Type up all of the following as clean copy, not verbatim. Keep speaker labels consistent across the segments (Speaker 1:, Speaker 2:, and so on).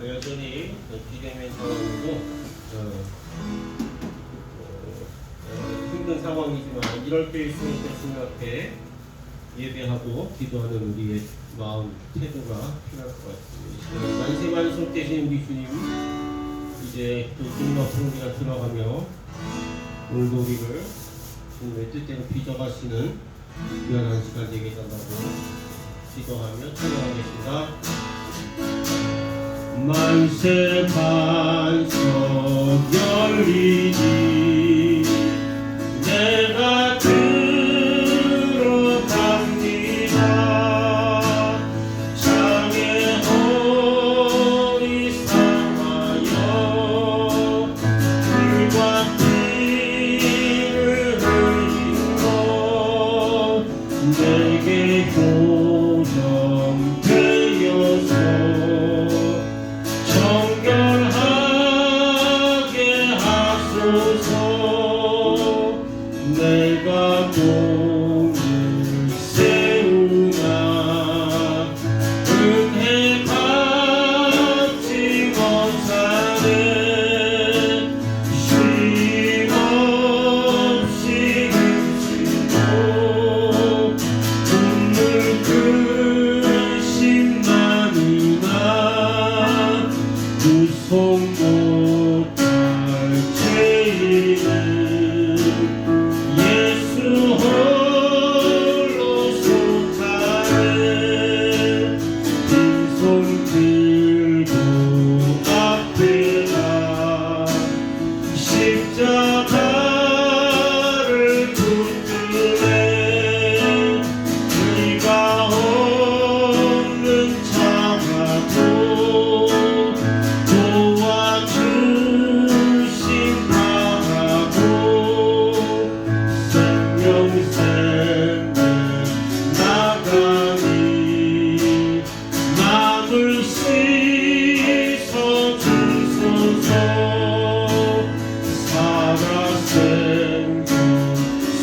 Speaker 1: 여전히 비대면 상황이고 힘든 상황이지만 이럴 때 있으니까 주님 앞에 예배하고 기도하는 우리의 마음 태도가 필요할 것 같습니다. 만세만속 되신 우리 주님, 이제 또 주님 앞으로 우리가 들어가며 오늘도 우리를 주님의 뜻대로 빚어가시는 귀한 시간 되게 해달라고 기도하며 찬양하겠습니다. 만세 반석 열리니 내가 들어갑니다. 장애 허리 상하여 불과 피를 흘리고 내게 교정되어서 정결하게 하소서. 내가 몸을 세우나 은혜 받지 못하네. 쉼없이 힘쓰고 눈물 근심만이나 구속 못할 죄인은 예수 홀로 소타네. 빈손 들고 앞에 나 십자가를 붙드네. 의가 없는 자마도 도와주신 바라고 생명샘에 나가니 마음을 씻어주소서. 살아 생명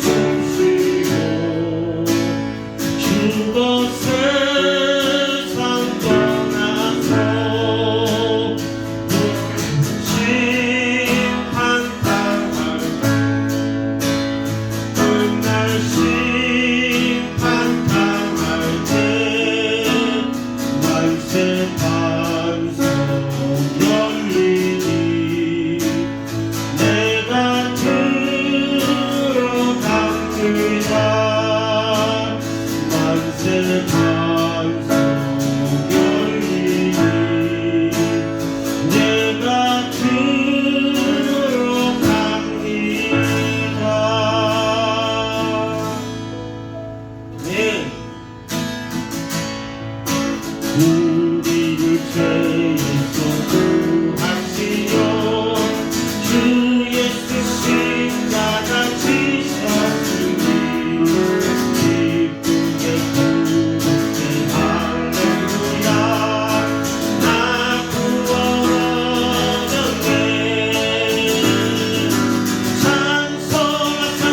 Speaker 1: 숨쉬고 죽어 세상 떠나서 심판당할 그날 심판당할 때 만세 반석 열리니 내가 들어갑니다. 만세 반석 열리니 내가 들어갑니다. 네. 우리를 죄에서 구하시려 주 예수 십자가 지셨으니 기쁘게 부르세 할렐루야. 나 구원 얻었네. 찬송하세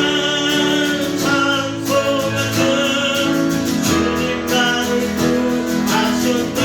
Speaker 1: 찬송하세 주님 나를 구하셨네.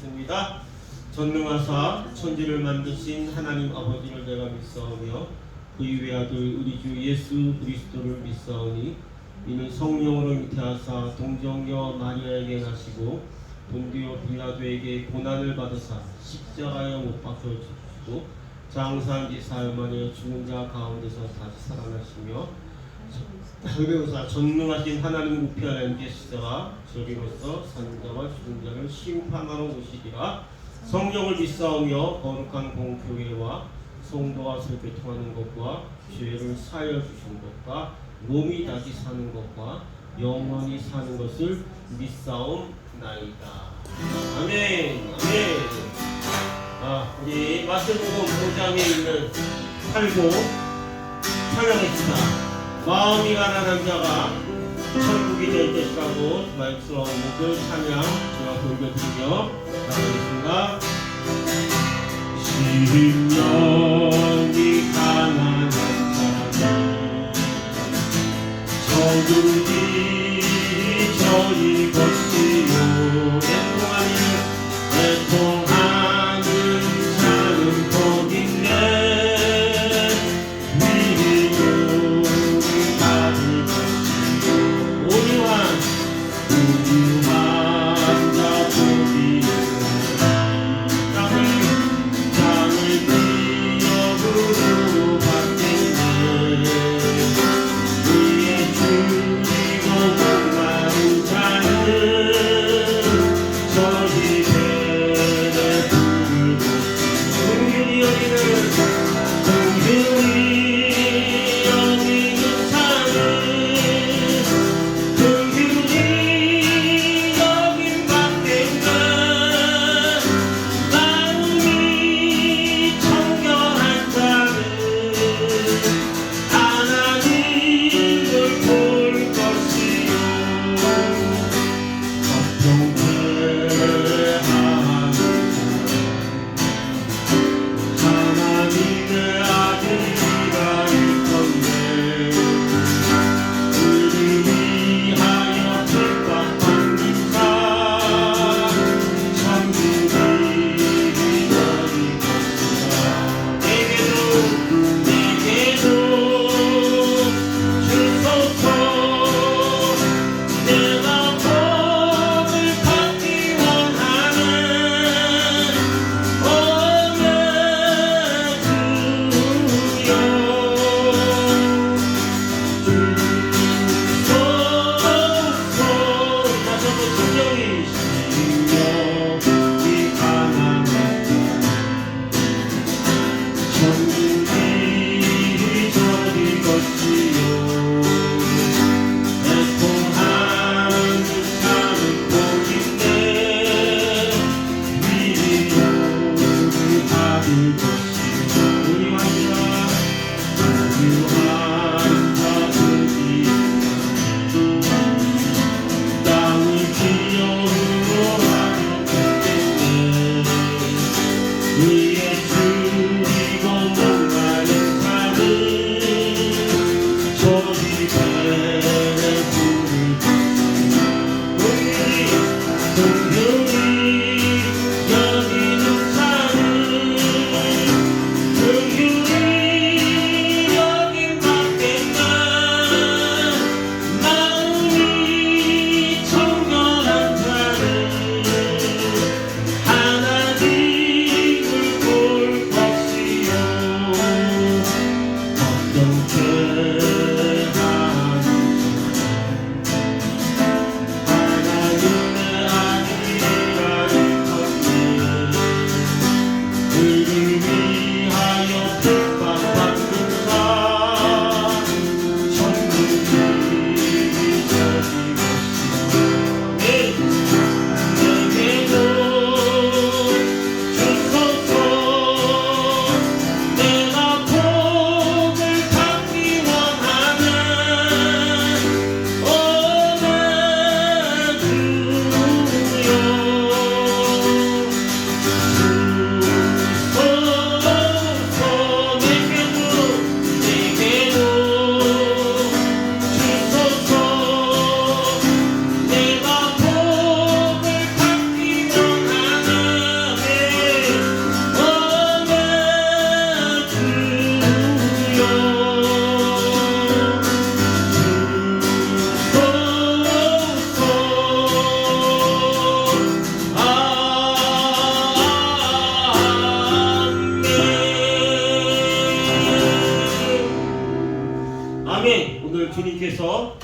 Speaker 1: 기도하겠습니다. 전능하사 천지를 만드신 하나님 아버지를 내가 믿사오며 그의 외아들 우리 주 예수 그리스도를 믿사오니 이는 성령으로 잉태하사 동정녀 마리아에게 나시고 본디오 빌라도에게 고난을 받으사 십자가에 못 박혀 죽으시고 장사한 지 사흘 만에 죽은 자 가운데서 다시 살아나시며 그리고사 전능하신 하나님 우편 안에 계시다가 저리로서 사는 자와 죽은 자를 심판하러 오시리라. 성령을 믿사오며 거룩한 공교회와 성도가 슬피 통하는 것과 죄를 사하여 주신 것과 몸이 다시 사는 것과 영원히 사는 것을 믿사옵나이다. 아멘. 아멘. 우리 마태복음 5장에 있는 8고 찬양했습니다. 마음이 가난한 자가 천국이 될 것이라고 말씀하는 그 찬양 제가 돌려드리며 나가겠습니다. 심령이 가난한 자는 저들이 저희 것이요 애통하는 자는 복 있네. 땅을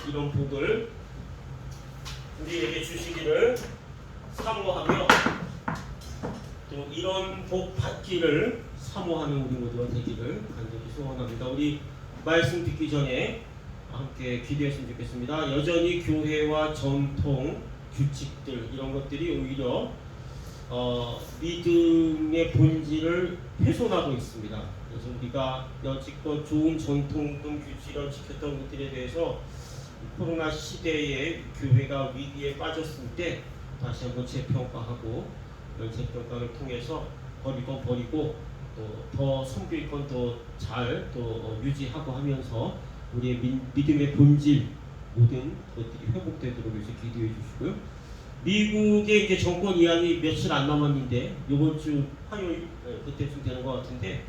Speaker 1: 이런 복을 우리에게 주시기를 사모하며 또 이런 복 받기를 사모하는 우리 모두가 되기를 간절히 소원합니다. 우리 말씀 듣기 전에 함께 기도했으면 좋겠습니다. 여전히 교회와 전통, 규칙들 이런 것들이 오히려 믿음의 본질을 훼손하고 있습니다. 그래서 우리가 여지껏 좋은 전통금 규칙을 지켰던 것들에 대해서 코로나 시대에 교회가 위기에 빠졌을 때 다시 한번 재평가하고 이런 재평가를 통해서 버리고 또 더 성교육권 더 잘 또 유지하고 하면서 우리의 믿음의 본질 모든 것들이 회복되도록 위해서 기도해 주시고요. 미국의 이제 정권 이양이 며칠 안 남았는데 이번 주 화요일 그때쯤 되는 것 같은데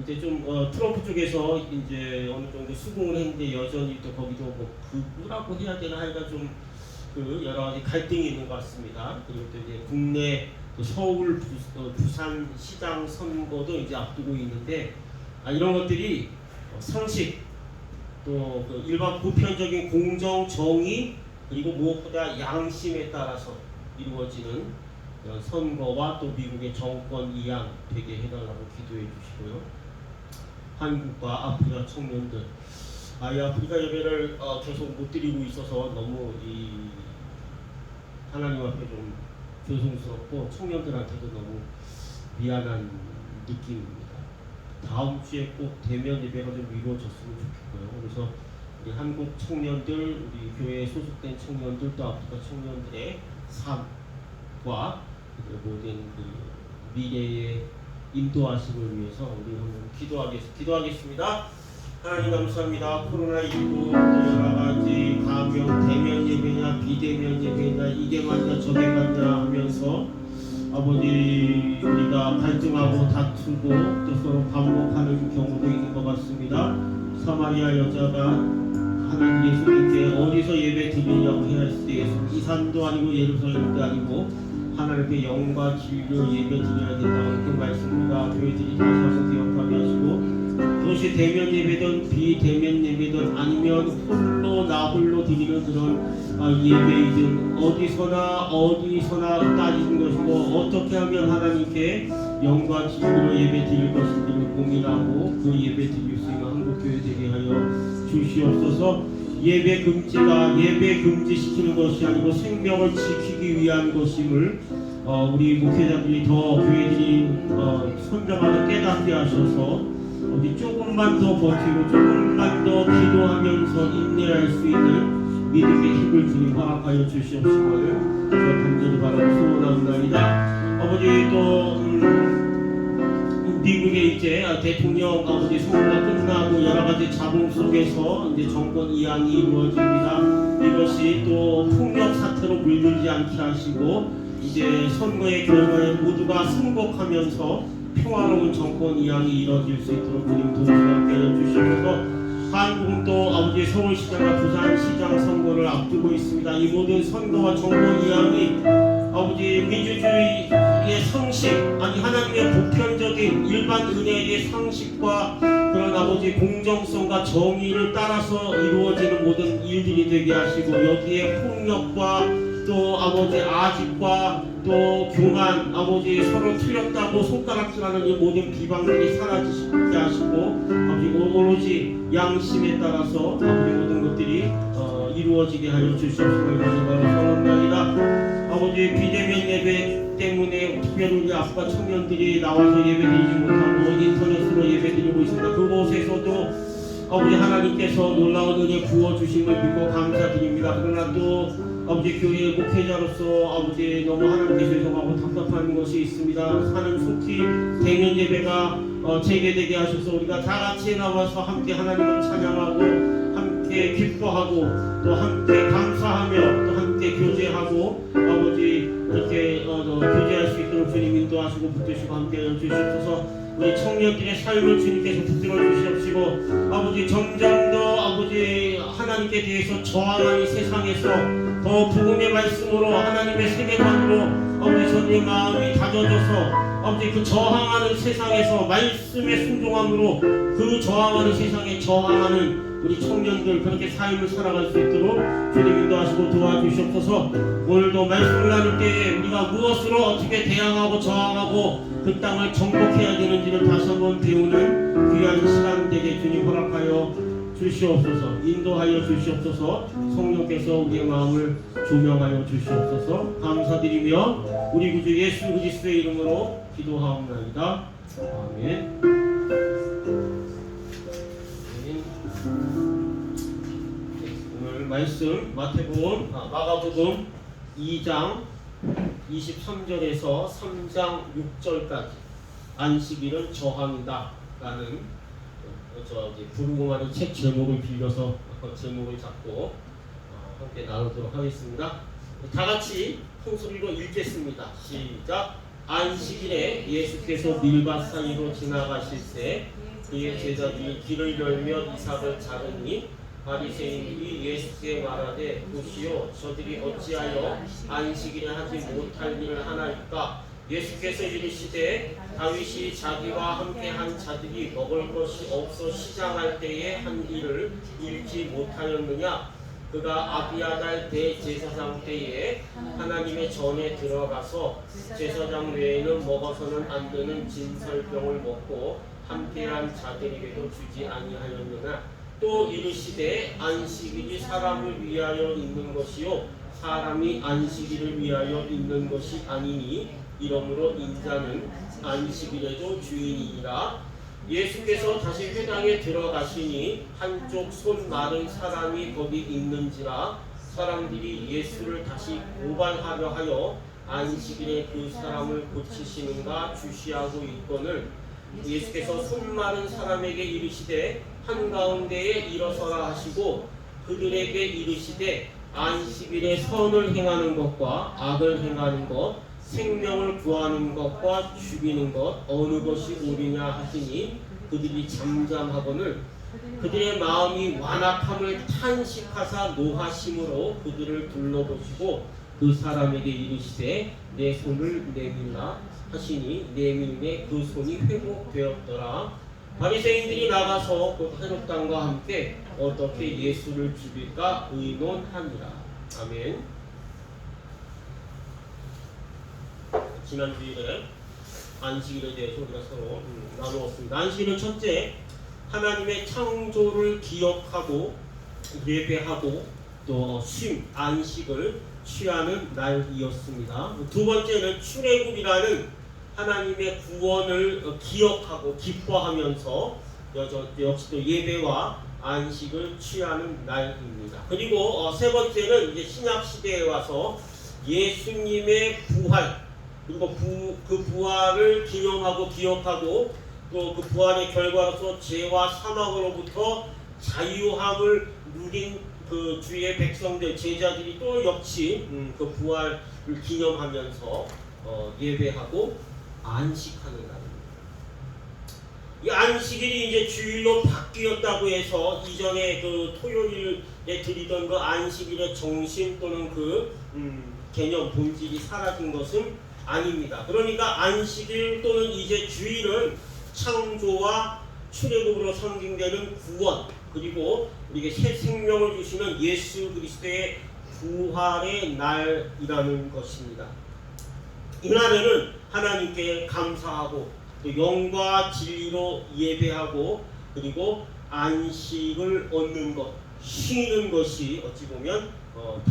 Speaker 1: 이제 좀 트럼프 쪽에서 이제 어느 정도 수긍을 했는데 여전히 또 거기도 뭐 극우라고 해야 되나 하여간 좀 그 여러 가지 갈등이 있는 것 같습니다. 그리고 또 이제 국내 또 서울, 부산 시장 선거도 이제 앞두고 있는데 이런 것들이 상식 또 그 일반 보편적인 공정, 정의 그리고 무엇보다 양심에 따라서 이루어지는 선거와 또 미국의 정권 이양 되게 해달라고 기도해 주시고요. 한국과 아프리카 청년들, 이 아프리카 예배를 계속 못 드리고 있어서 너무 이 하나님 앞에 좀 죄송스럽고 청년들한테도 너무 미안한 느낌입니다. 다음 주에 꼭 대면 예배가 좀 이루어졌으면 좋겠고요. 그래서 우리 한국 청년들, 우리 교회에 소속된 청년들, 또 아프리카 청년들의 삶과 모든 그 미래의 인도하심을 위해서 우리 한번 기도하겠습니다. 하나님 감사합니다. 코로나19 또 여러 가지 감염, 대면 예배냐 비대면 예배냐 이게 맞냐 저게 맞냐 하면서 아버지 우리가 갈등하고 다투고 또 서로 반복하는 경우도 있는 것 같습니다. 사마리아 여자가 하나님 예수님께 어디서 예배 드리냐고 했을 때 이 산도 아니고 예루살렘도 아니고 하나님께 영과 진리로 예배 드려야 된다고 그 말씀입니다. 교회들이 다시 한번 기억하게 하시고 그것이 대면 예배든 비대면 예배든 아니면 홀로 드리는 그런 예배이든 어디서나 따지는 것이고 어떻게 하면 하나님께 영과 진리로 예배 드릴 것인지를 고민하고 그 예배 드릴 수 있는 한국교회 되게 하여 주시옵소서. 예배 금지가 예배 금지시키는 것이 아니고 생명을 지키기 위한 것임을 우리 목회자들이 더 교회들이 선정하고 깨닫게 하셔서 우리 조금만 더 버티고 조금만 더 기도하면서 인내할 수 있는 믿음의 힘을 주님 허락하여 주시옵시고 간절히 바라고 소원합니다. 아버지 또 미국의 이제 대통령 아버지 선거가 끝나고 여러 가지 자본 속에서 이제 정권 이양이 이루어집니다. 이것이 또 폭력 사태로 물들지 않게 하시고 이제 선거의 결과에 모두가 승복하면서 평화로운 정권 이양이 이루어질 수 있도록 주님 도우시게 해주시옵소서. 한국은 또 아버지 서울시장과 부산시장 선거를 앞두고 있습니다. 이 모든 선거와 정권 이양이 아버지 민주주의의 상식 아니 하나님의 보편적인 일반 은혜의 상식과 그런 아버지 공정성과 정의를 따라서 이루어지는 모든 일들이 되게 하시고 여기에 폭력과 또 아버지 아집과 또 교만 아버지 서로 틀렸다고 손가락질하는 이 모든 비방들이 사라지게 하시고 아버지 오로지 양심에 따라서 아버지 모든 것들이 이루어지게 하여 주시옵소서. 소원합니다. 아버지 비대면 예배 때문에 특별히 우리 아프리카 청년들이 나와서 예배드리지 못하고 인터넷으로 예배드리고 있습니다. 그곳에서도 아버지 하나님께서 놀라운 은혜 부어주심을 믿고 감사드립니다. 그러나 또 아버지 교회 목회자로서 아버지 너무 하나님께 죄송하고 답답한 것이 있습니다. 사는 속히 대면 예배가 재개되게 하셔서 우리가 다 같이 나와서 함께 하나님을 찬양하고 함께 기뻐하고 또 함께 감사하며 또 함께 교제하고 아버지 이렇게 교제할 수 있도록 주님 인도하시고 붙드시고 함께 해주시옵소서. 우리 청년들의 삶을 주님께서 붙들어 주시옵시고 아버지 점점 더 아버지 하나님께 대해서 저항하는 세상에서 더 복음의 말씀으로 하나님의 세계관으로 아버지 저들의 마음이 다져져서 아버지 그 저항하는 세상에서 말씀의 순종함으로 그 저항하는 세상에 저항하는 우리 청년들 그렇게 삶을 살아갈 수 있도록 주님 인도하시고 도와주시옵소서. 오늘도 말씀을 나눌 때 우리가 무엇으로 어떻게 대항하고 저항하고 그 땅을 정복해야 되는지를 다시 한번 배우는 귀한 시간 되게 주님 허락하여 주시옵소서. 인도하여 주시옵소서. 성령께서 우리의 마음을 조명하여 주시옵소서. 감사드리며 우리 구주 예수 그리스도의 이름으로 기도하옵나이다. 아멘. 오늘 말씀 마가복음 2장 23절에서 3장 6절까지 안식일은 저항이다 라는 부르고마니 책 제목을 빌려서 제목을 잡고 함께 나누도록 하겠습니다. 다같이 큰소리로 읽겠습니다. 시작. 안식일에 예수께서 밀밭 사이로 지나가실 때 그의 제자들이 길을 열며 이삭을 자르니 바리새인들이 예수께 말하되 보시오 저들이 어찌하여 안식일에 하지 못할 일을 하나이까. 예수께서 이르시되 다윗이 자기와 함께한 자들이 먹을 것이 없어 시장할 때에 한 일을 잃지 못하였느냐. 그가 아비아달 대제사장 때에 하나님의 전에 들어가서 제사장 외에는 먹어서는 안 되는 진설병을 먹고 함께한 자들에게도 주지 아니하였느냐. 또 이르시되 안식일이 사람을 위하여 있는 것이요 사람이 안식일을 위하여 있는 것이 아니니 이러므로 인자는 안식일에도 주인이니라. 예수께서 다시 회당에 들어가시니 한쪽 손 마른 사람이 거기 있는지라. 사람들이 예수를 다시 고발하려 하여 안식일에 그 사람을 고치시는가 주시하고 있거늘 예수께서 손 마른 사람에게 이르시되 한가운데에 일어서라 하시고 그들에게 이르시되 안식일에 선을 행하는 것과 악을 행하는 것 생명을 구하는 것과 죽이는 것 어느 것이 옳으냐 하시니 그들이 잠잠하거늘 그들의 마음이 완악함을 탄식하사 노하심으로 그들을 둘러보시고 그 사람에게 이르시되 내 손을 내밀라 하시니 내밀매 그 손이 회복되었더라. 바리새인들이 나가서 곧 헤롯 왕과 함께 어떻게 예수를 죽일까 의논하니라. 아멘. 지난 주일에 안식일에 대해서 우리가 서로 나누었습니다. 안식일은 첫째, 하나님의 창조를 기억하고 예배하고 또 쉼, 안식을 취하는 날이었습니다. 두 번째는 출애굽이라는 하나님의 구원을 기억하고 기뻐하면서 역시 또 예배와 안식을 취하는 날입니다. 그리고 세 번째는 이제 신약 시대에 와서 예수님의 부활 그리고 그 부활을 기념하고 기억하고 또 그 부활의 결과로서 죄와 사망으로부터 자유함을 누린 그 주의 백성들 제자들이 또 역시 그 부활을 기념하면서 예배하고 안식하는 날입니다. 이 안식일이 이제 주일로 바뀌었다고 해서 이전에 그 토요일에 드리던 그 안식일의 정신 또는 그 개념 본질이 사라진 것은 아닙니다. 그러니까 안식일 또는 이제 주일은 창조와 출애굽으로 상징되는 구원 그리고 우리에게 새 생명을 주시는 예수 그리스도의 부활의 날이라는 것입니다. 이 날에는 하나님께 감사하고 또 영과 진리로 예배하고 그리고 안식을 얻는 것, 쉬는 것이 어찌 보면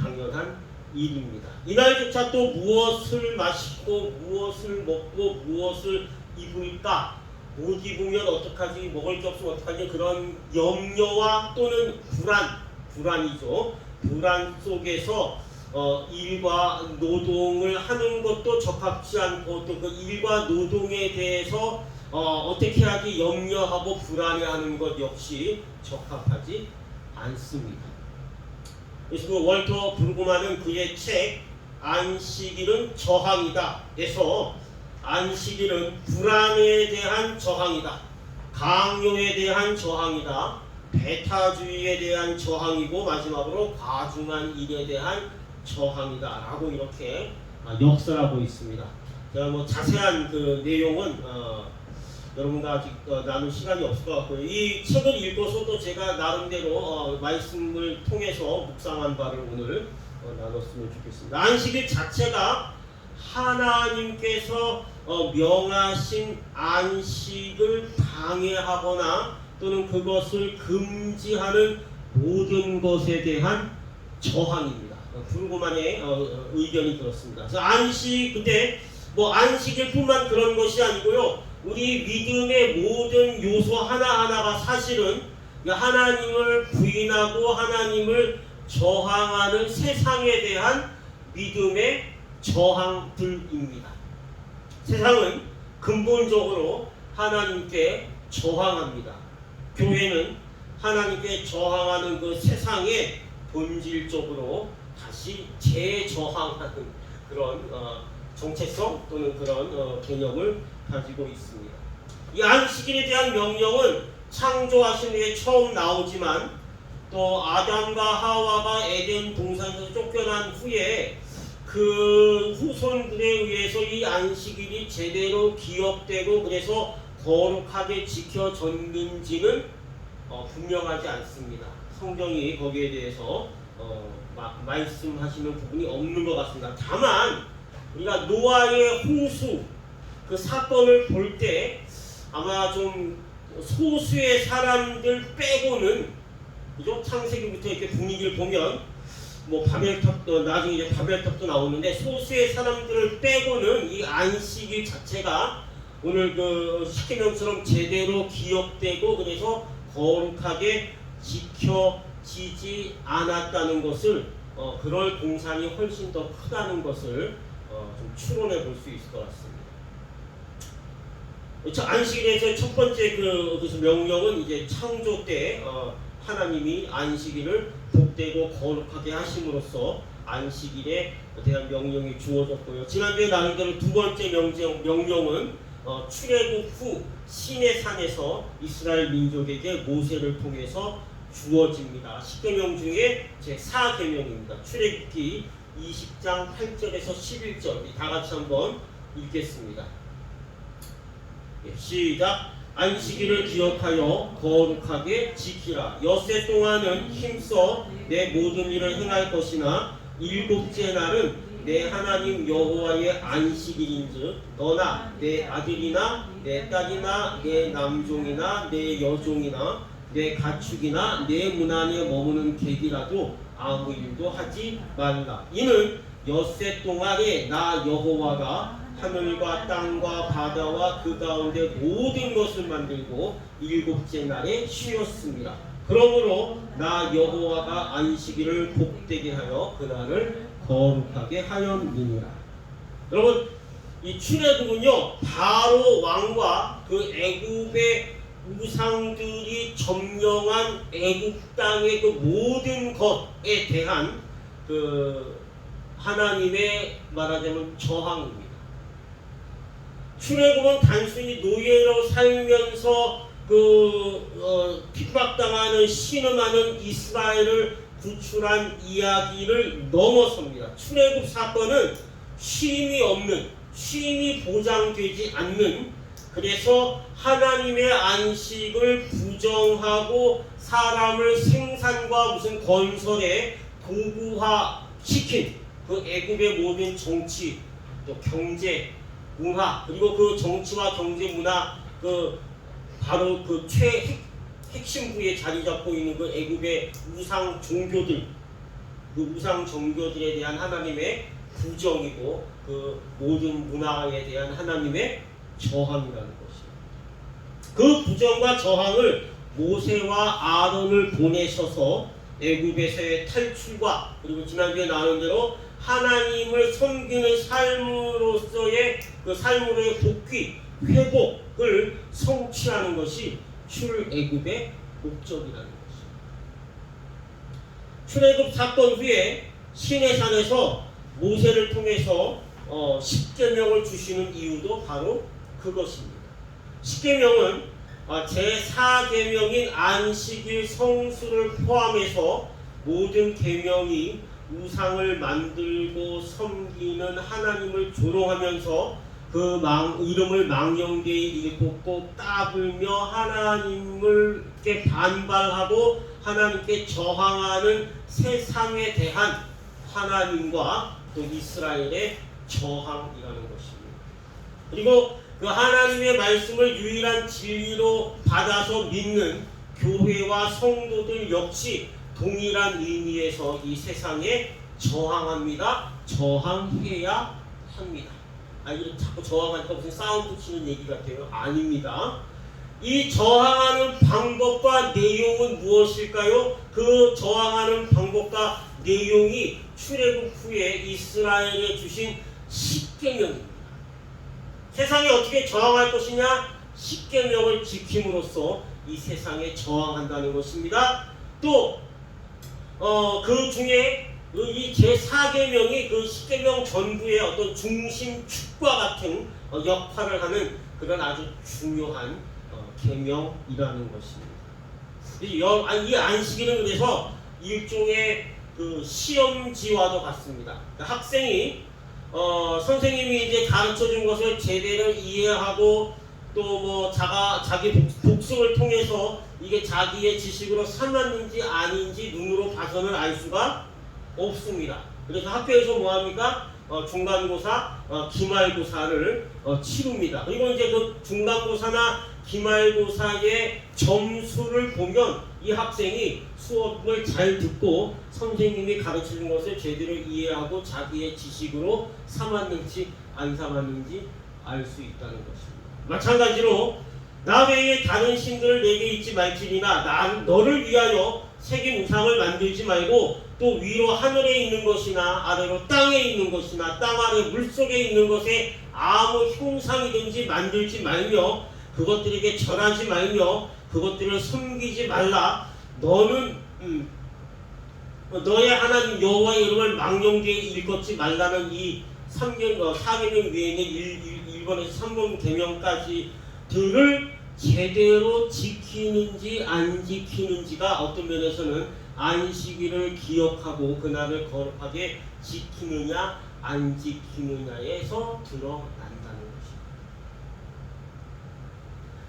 Speaker 1: 당연한 일입니다. 이날조차 또 무엇을 마시고 무엇을 먹고 무엇을 입을까? 못 입으면 어떡하지? 먹을 게 없으면 어떡하지? 그런 염려와 또는 불안이죠. 불안 속에서 일과 노동을 하는 것도 적합지 않고 또 그 일과 노동에 대해서 어떻게 하지 염려하고 불안해하는 것 역시 적합하지 않습니다. 그래서 그 월터 브루그만은 그의 책 안식일은 저항이다 에서 안식일은 불안에 대한 저항이다, 강요에 대한 저항이다, 배타주의에 대한 저항이고 마지막으로 과중한 일에 대한 저항이다 라고 이렇게 역설하고 있습니다. 제가 자세한 그 내용은 여러분과 아직 나눌 시간이 없을 것 같고요. 이 책을 읽어서 또 제가 나름대로 말씀을 통해서 묵상한 바를 오늘 나눴으면 좋겠습니다. 안식일 자체가 하나님께서 명하신 안식을 방해하거나 또는 그것을 금지하는 모든 것에 대한 저항입니다. 불구만의 의견이 그렇습니다. 그래서 안식, 근데 뭐 안식일뿐만 그런 것이 아니고요. 우리 믿음의 모든 요소 하나하나가 사실은 하나님을 부인하고 하나님을 저항하는 세상에 대한 믿음의 저항들입니다. 세상은 근본적으로 하나님께 저항합니다. 교회는 하나님께 저항하는 그 세상에 본질적으로 다시 재저항하는 그런 정체성 또는 그런 개념을 가지고 있습니다. 이 안식일에 대한 명령은 창조하신 후에 처음 나오지만 또 아담과 하와가 에덴 동산에서 쫓겨난 후에 그 후손들에 의해서 이 안식일이 제대로 기억되고 그래서 거룩하게 지켜졌는지는 분명하지 않습니다. 성경이 거기에 대해서 말씀하시는 부분이 없는 것 같습니다. 다만 우리가 노아의 홍수 그 사건을 볼 때 아마 좀 소수의 사람들 빼고는 그죠? 창세기부터 이렇게 분위기를 보면 뭐 바벨탑도 나중에 이제 바벨탑도 나오는데 소수의 사람들을 빼고는 이 안식일 자체가 오늘 그 십계명처럼 제대로 기억되고 그래서 거룩하게 지켜지지 않았다는 것을 그럴 공산이 훨씬 더 크다는 것을 좀 추론해 볼 수 있을 것 같습니다. 안식일에서 첫 번째 그 명령은 이제 창조 때 하나님이 안식일을 복되고 거룩하게 하심으로써 안식일에 대한 명령이 주어졌고요. 지난주에 나눈 두 번째 명령은 출애굽 후 시내산에서 이스라엘 민족에게 모세를 통해서 주어집니다. 10계명 중에 제 4계명입니다. 출애굽기 20장 8절에서 11절 다 같이 한번 읽겠습니다. 시작. 안식일을 기억하여 거룩하게 지키라. 엿새 동안은 힘써 내 모든 일을 행할 것이나 일곱째 날은 내 하나님 여호와의 안식일인즉 너나 내 아들이나 내 딸이나 내 남종이나 내 여종이나 내 가축이나 내 문 안에 머무는 객이라도 아무 일도 하지 말라. 이는 엿새 동안에 나 여호와가 하늘과 땅과 바다와 그 가운데 모든 것을 만들고 일곱째 날에 쉬었습니다. 그러므로 나 여호와가 안식일을 복되게 하여 그날을 거룩하게 하였느니라. 여러분, 이 출애굽은요 바로 왕과 그 애굽의 우상들이 점령한 애굽 땅의 그 모든 것에 대한 그 하나님의 말하자면 저항입니다. 출애굽은 단순히 노예로 살면서 핍박당하는 신음하는 이스라엘을 구출한 이야기를 넘어섭니다. 출애굽 사건은 쉼이 없는, 쉼이 보장되지 않는, 그래서 하나님의 안식을 부정하고 사람을 생산과 무슨 건설에 도구화시킨 그 애굽의 모든 정치, 또 경제, 문화, 그리고 그 정치와 경제 문화 바로 그 핵심부에 자리 잡고 있는 그 애굽의 우상 종교들, 그 우상 종교들에 대한 하나님의 부정이고 그 모든 문화에 대한 하나님의 저항이라는 것입니다. 그 부정과 저항을 모세와 아론을 보내셔서 애굽에서의 탈출과 그리고 지난주에 나온 대로 하나님을 섬기는 삶으로서의 그 삶으로의 복귀, 회복을 성취하는 것이 출애굽의 목적이라는 것입니다. 출애굽 사건 후에 시내산에서 모세를 통해서 10계명을 주시는 이유도 바로 그것입니다. 10계명은 제4계명인 안식일 성수를 포함해서 모든 계명이 우상을 만들고 섬기는 하나님을 조롱하면서 그 이름을 망령되이 읽고 또 따불며 하나님께 반발하고 하나님께 저항하는 세상에 대한 하나님과 또 이스라엘의 저항이라는 것입니다. 그리고 그 하나님의 말씀을 유일한 진리로 받아서 믿는 교회와 성도들 역시 동일한 의미에서 이 세상에 저항합니다. 저항해야 합니다. 이거 자꾸 저항하니까 무슨 사운드 치는 얘기 같아요. 아닙니다. 이 저항하는 방법과 내용은 무엇일까요? 그 저항하는 방법과 내용이 출애굽 후에 이스라엘에 주신 십계명입니다. 세상에 어떻게 저항할 것이냐? 십계명을 지킴으로써 이 세상에 저항한다는 것입니다. 또 그 중에 이 제4계명이 그 십계명 전부의 어떤 중심축과 같은 역할을 하는 그런 아주 중요한 계명이라는 것입니다. 이 안식일은 그래서 일종의 그 시험지와도 같습니다. 그러니까 학생이 선생님이 이제 가르쳐준 것을 제대로 이해하고 또 뭐 자기 복습을 통해서 이게 자기의 지식으로 삼았는지 아닌지 눈으로 봐서는 알 수가 없습니다. 그래서 학교에서 뭐합니까? 중간고사, 기말고사를 치릅니다. 그리고 이제 그 중간고사나 기말고사의 점수를 보면 이 학생이 수업을 잘 듣고 선생님이 가르치는 것을 제대로 이해하고 자기의 지식으로 삼았는지 안 삼았는지 알 수 있다는 것입니다. 마찬가지로 나 외에 다른 신들을 내게 잊지 말지니나 너를 위하여 새긴 우상을 만들지 말고 또 위로 하늘에 있는 것이나 아래로 땅에 있는 것이나 땅 아래 물속에 있는 것에 아무 형상이든지 만들지 말며 그것들에게 절하지 말며 그것들을 섬기지 말라. 너는 너의 하나님 여호와의 이름을 망령되이 일컫지 말라는 이 4계명 외에는 1번에서 3번 계명까지들을 제대로 지키는지 안 지키는지가 어떤 면에서는 안식일을 기억하고 그날을 거룩하게 지키느냐 안 지키느냐에서 드러난다는 것입니다.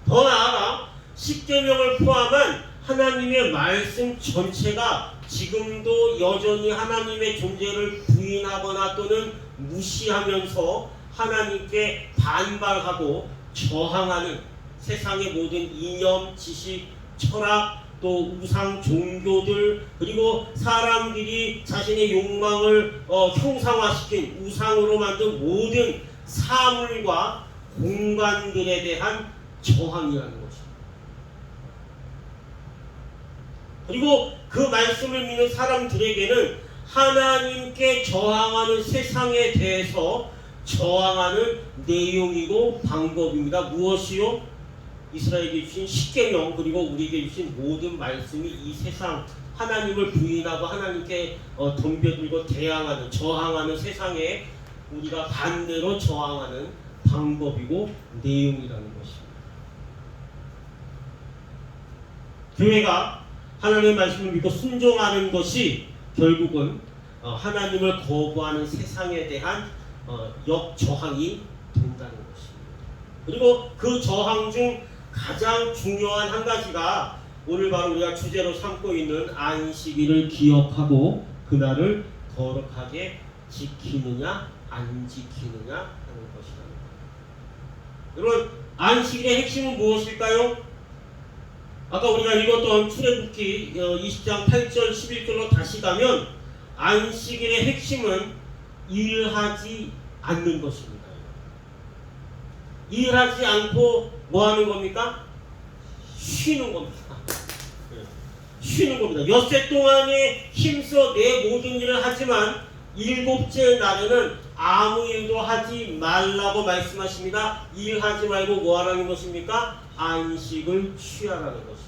Speaker 1: 더 나아가 십계명을 포함한 하나님의 말씀 전체가 지금도 여전히 하나님의 존재를 부인하거나 또는 무시하면서 하나님께 반발하고 저항하는 세상의 모든 이념, 지식, 철학, 또 우상 종교들 그리고 사람들이 자신의 욕망을 형상화시킨 우상으로 만든 모든 사물과 공간들에 대한 저항이라는 것입니다. 그리고 그 말씀을 믿는 사람들에게는 하나님께 저항하는 세상에 대해서 저항하는 내용이고 방법입니다. 무엇이요? 이스라엘에게 주신 십계명 그리고 우리에게 주신 모든 말씀이 이 세상 하나님을 부인하고 하나님께 덤벼들고 대항하는 저항하는 세상에 우리가 반대로 저항하는 방법이고 내용이라는 것입니다. 교회가 하나님의 말씀을 믿고 순종하는 것이 결국은 하나님을 거부하는 세상에 대한 역저항이 된다는 것입니다. 그리고 그 저항 중 가장 중요한 한 가지가 오늘 바로 우리가 주제로 삼고 있는 안식일을 기억하고 그날을 거룩하게 지키느냐 안 지키느냐 하는 것이라는 거예요. 여러분 안식일의 핵심은 무엇일까요? 아까 우리가 읽었던 출애굽기 20장 8절 11절로 다시 가면 안식일의 핵심은 일하지 않는 것입니다. 일하지 않고 뭐 하는 겁니까? 쉬는 겁니다. 쉬는 겁니다. 엿새 동안에 힘써 내 모든 일을 하지만 일곱째 날에는 아무 일도 하지 말라고 말씀하십니다. 일하지 말고 뭐 하라는 것입니까? 안식을 취하라는 것입니다.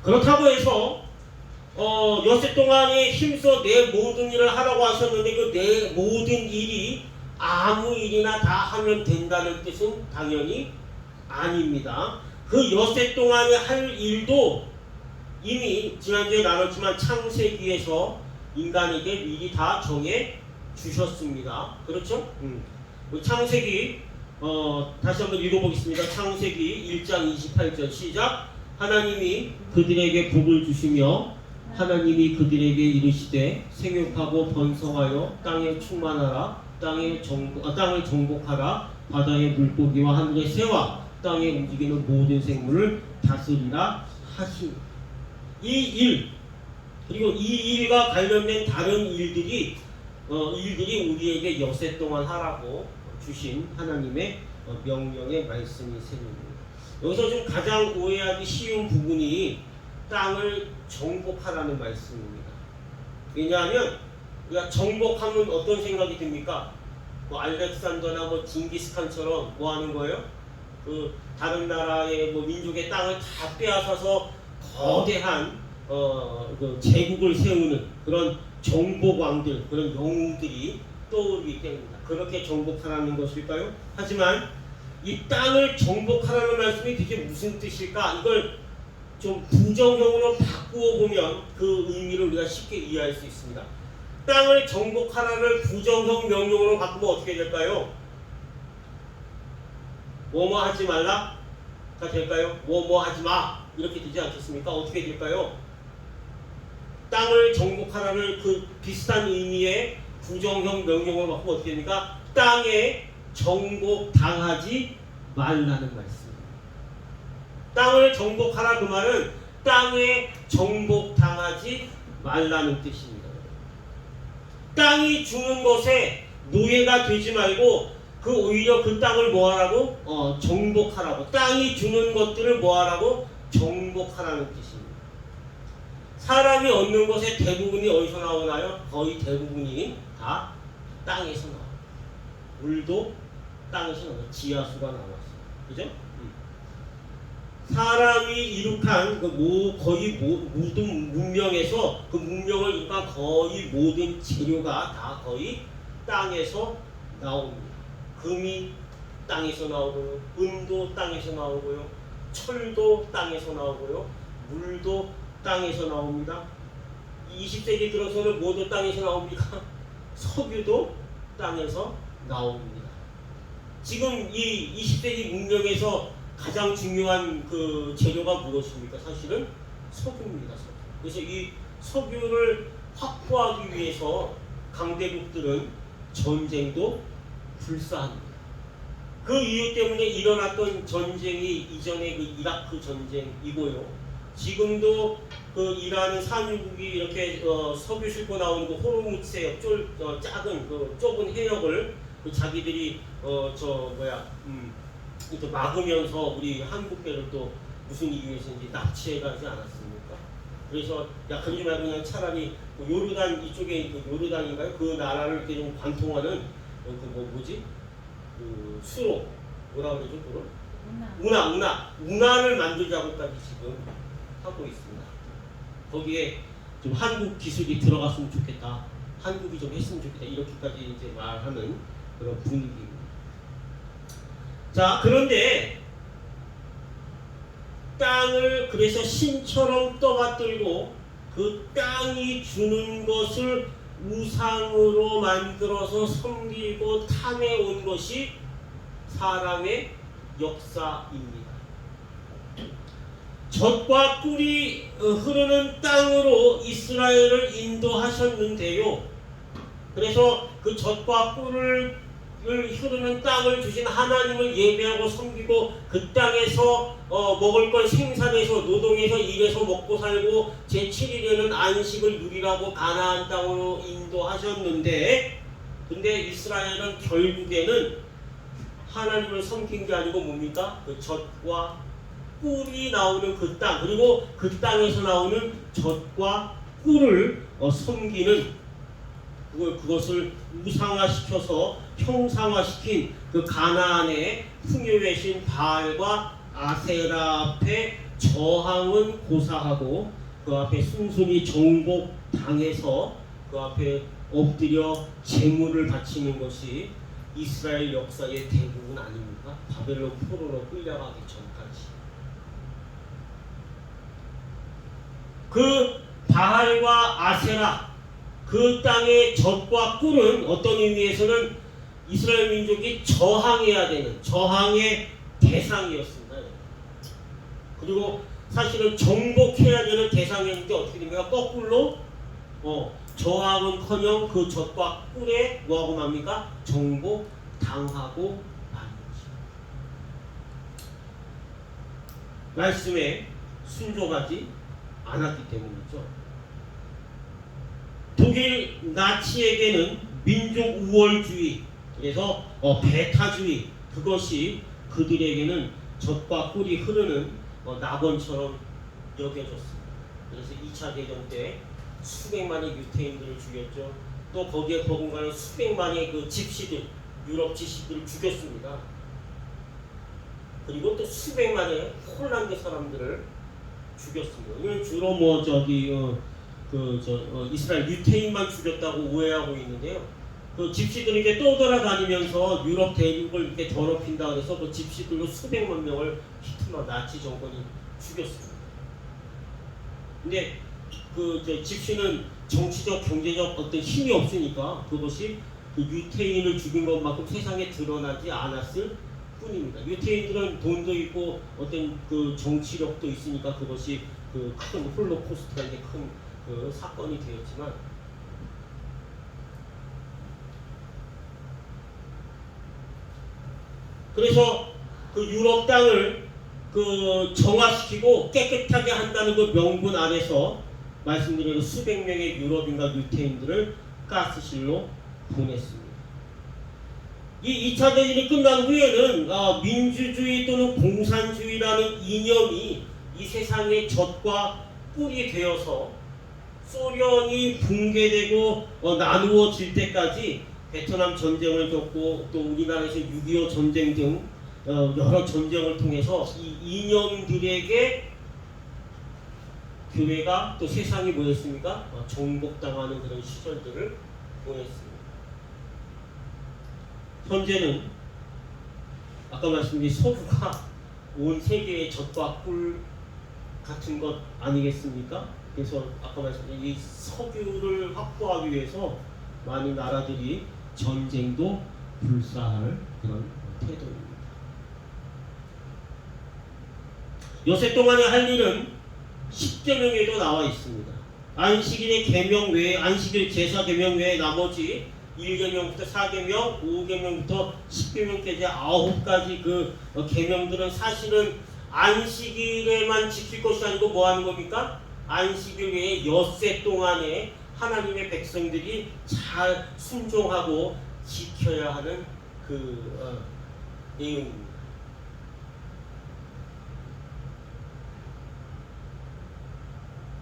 Speaker 1: 그렇다고 해서 엿새 동안에 힘써 내 모든 일을 하라고 하셨는데 그 내 모든 일이 아무 일이나 다 하면 된다는 뜻은 당연히 아닙니다. 그 엿새 동안에 할 일도 이미 지난주에 나눴지만 창세기에서 인간에게 미리 다 정해 주셨습니다. 그렇죠? 창세기 다시 한번 읽어보겠습니다. 창세기 1장 28절 시작. 하나님이 그들에게 복을 주시며 하나님이 그들에게 이르시되 생육하고 번성하여 땅에 충만하라. 땅을 정복하라. 바다의 물고기와 하늘의 새와 땅에 움직이는 모든 생물을 다스리라 하시니. 이 일 그리고 이 일과 관련된 다른 일들이 우리에게 여세 동안 하라고 주신 하나님의 명령의 말씀이 셈입니다. 여기서 좀 가장 오해하기 쉬운 부분이 땅을 정복하라는 말씀입니다. 왜냐하면 우리가 정복하면 어떤 생각이 듭니까? 뭐 알렉산더나 뭐 징기스칸처럼 뭐 하는 거예요? 그 다른 나라의 뭐 민족의 땅을 다 빼앗아서 거대한 그 제국을 세우는 그런 정복왕들, 그런 영웅들이 떠오르기 때문입니다. 그렇게 정복하라는 것일까요? 하지만 이 땅을 정복하라는 말씀이 대체 무슨 뜻일까? 이걸 좀 부정형으로 바꾸어 보면 그 의미를 우리가 쉽게 이해할 수 있습니다. 땅을 정복하라를 부정형 명령으로 바꾸면 어떻게 될까요? 뭐뭐 하지 말라가 될까요? 뭐뭐 하지 마 이렇게 되지 않겠습니까? 어떻게 될까요? 땅을 정복하라를 그 비슷한 의미의 부정형 명령으로 바꾸면 어떻게 됩니까? 땅에 정복당하지 말라는 말씀. 땅을 정복하라 그 말은 땅에 정복당하지 말라는 뜻입니다. 땅이 주는 것에 노예가 되지 말고 오히려 그 땅을 뭐하라고? 정복하라고. 땅이 주는 것들을 뭐하라고? 정복하라는 뜻입니다. 사람이 얻는 것의 대부분이 어디서 나오나요? 거의 대부분이 다 땅에서 나와요. 물도 땅에서 나와요. 지하수가 나왔어요. 그죠? 사람이 이룩한 거의 모든 문명에서 그 문명을 이룩한 거의 모든 재료가 다 거의 땅에서 나옵니다. 금이 땅에서 나오고요. 은도 땅에서 나오고요. 철도 땅에서 나오고요. 물도 땅에서 나옵니다. 20세기 들어서는 뭐도 땅에서 나옵니까? 석유도 땅에서 나옵니다. 지금 이 20세기 문명에서 가장 중요한 그 재료가 무엇입니까? 사실은 석유입니다. 석유. 그래서 이 석유를 확보하기 위해서 강대국들은 전쟁도 불사합니다. 그 이유 때문에 일어났던 전쟁이 이전의 그 이라크 전쟁이고요. 지금도 그 이란 산유국이 이렇게 석유 싣고 나오는 그 호르무즈 해협, 작은 그 좁은 해역을 자기들이 이렇게 막으면서 우리 한국 배를 또 무슨 이유에서인지 납치해가지 않았습니까? 그래서 야 그러지 말고 그냥 차라리 요르단 이쪽에 요르단인가요? 그 나라를 이렇게 좀 관통하는 수로 뭐라 그러죠 그걸? 운하를 만들자고까지 지금 하고 있습니다. 거기에 좀 한국 기술이 들어갔으면 좋겠다. 한국이 좀 했으면 좋겠다. 이렇게까지 이제 말하는 그런 분위기입니다. 자, 그런데 땅을 그래서 신처럼 떠받들고 그 땅이 주는 것을 우상으로 만들어서 섬기고 탐해온 것이 사람의 역사입니다. 젖과 꿀이 흐르는 땅으로 이스라엘을 인도하셨는데요. 그래서 그 젖과 꿀을 흐르는 땅을 주신 하나님을 예배하고 섬기고 그 땅에서 먹을 걸 생산해서 노동해서 일해서 먹고 살고 제7일에는 안식을 누리라고 가나안 땅으로 인도하셨는데, 근데 이스라엘은 결국에는 하나님을 섬긴 게 아니고 뭡니까? 그 젖과 꿀이 나오는 그 땅, 그리고 그 땅에서 나오는 젖과 꿀을 섬기는 그것을 우상화시켜서 형상화시킨 그 가나안의 풍요의 신 바알과 아세라 앞에 저항은 고사하고 그 앞에 순순히 정복당해서 그 앞에 엎드려 제물을 바치는 것이 이스라엘 역사의 대부분 아닙니까? 바벨론 포로로 끌려가기 전까지. 그 바알과 아세라, 그 땅의 젖과 꿀은 어떤 의미에서는 이스라엘 민족이 저항해야 되는 저항의 대상이었습니다. 그리고 사실은 정복해야 되는 대상이었는데 어떻게 됩니까? 거꾸로 저항은커녕 그 젖과 꿀에 뭐하고 맙니까? 정복당하고 마는 것입니다. 말씀에 순종하지 않았기 때문이죠. 독일 나치에게는 민족 우월주의, 그래서 배타주의, 그것이 그들에게는 젖과 꿀이 흐르는 낙원처럼 여겨졌습니다. 그래서 2차 대전 때 수백만의 유태인들을 죽였죠. 또 거기에 버금가는 수백만의 그 집시들, 유럽 집시들을 죽였습니다. 그리고 또 수백만의 폴란드 사람들을 죽였습니다. 이건 주로 이스라엘 유태인만 죽였다고 오해하고 있는데요. 그 집시들이 이렇게 떠돌아다니면서 유럽 대륙을 이렇게 더럽힌다 그래서 그 집시들로 수백만 명을 히틀러 나치 정권이 죽였습니다. 근데 집시는 정치적, 경제적 어떤 힘이 없으니까 그것이 그 유태인을 죽인 것만큼 세상에 드러나지 않았을 뿐입니다. 유태인들은 돈도 있고 어떤 그 정치력도 있으니까 그것이 그 큰 홀로코스트가 이제 큰 그 사건이 되었지만, 그래서 그 유럽 땅을 그 정화시키고 깨끗하게 한다는 그 명분 안에서 말씀드린 수백 명의 유럽인과 유태인들을 가스실로 보냈습니다. 이 2차 대전이 끝난 후에는 민주주의 또는 공산주의라는 이념이 이 세상의 젖과 꿀이 되어서 소련이 붕괴되고 나누어질 때까지 베트남 전쟁을 겪고 또 우리나라에서 6.25 전쟁 등 여러 전쟁을 통해서 이 이념들에게 교회가 또 세상이 뭐였습니까? 정복당하는 그런 시절들을 보냈습니다. 현재는 아까 말씀드린 서구가 온 세계의 젖과 꿀 같은 것 아니겠습니까? 그래서 아까 말씀드린 이 석유를 확보하기 위해서 많은 나라들이 전쟁도 불사할 그런 태도입니다. 여세 동안에 할 일은 10계명에도 나와 있습니다. 안식일의 계명 외에, 안식일 제사 계명 외에 나머지 1계명부터 4계명, 5계명부터 10계명까지 9가지 그 계명들은 사실은 안식일에만 지킬 것이 아니고 뭐 하는 겁니까? 안식일 외에 엿새 동안에 하나님의 백성들이 잘 순종하고 지켜야 하는 그 내용입니다.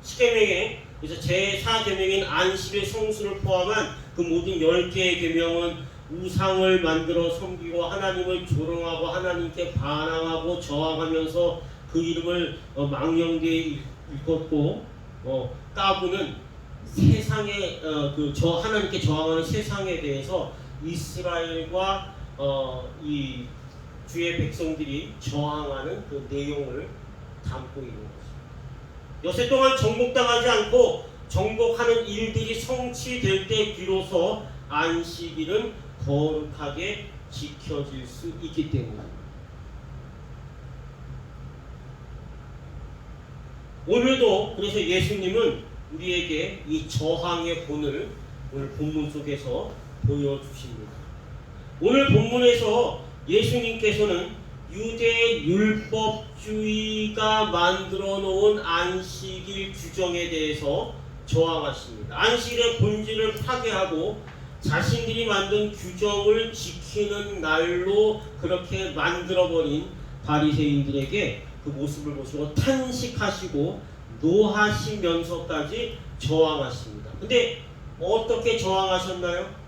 Speaker 1: 십계명에 그래서 제4계명인 안식일 성수를 포함한 그 모든 10개의 계명은 우상을 만들어 섬기고 하나님을 조롱하고 하나님께 반항하고 저항하면서 그 이름을 망령되이 읽었고 까부는 세상에 하나님께 저항하는 세상에 대해서 이스라엘과 이 주의 백성들이 저항하는 그 내용을 담고 있는 것입니다. 여세 동안 정복당하지 않고 정복하는 일들이 성취될 때 비로소 안식일은 거룩하게 지켜질 수 있기 때문입니다. 오늘도 그래서 예수님은 우리에게 이 저항의 본을 오늘 본문 속에서 보여주십니다. 오늘 본문에서 예수님께서는 유대 율법주의가 만들어 놓은 안식일 규정에 대해서 저항하십니다. 안식일의 본질을 파괴하고 자신들이 만든 규정을 지키는 날로 그렇게 만들어버린 바리새인들에게 그 모습을 보시고 탄식하시고 노하시면서까지 저항하십니다. 근데 어떻게 저항하셨나요?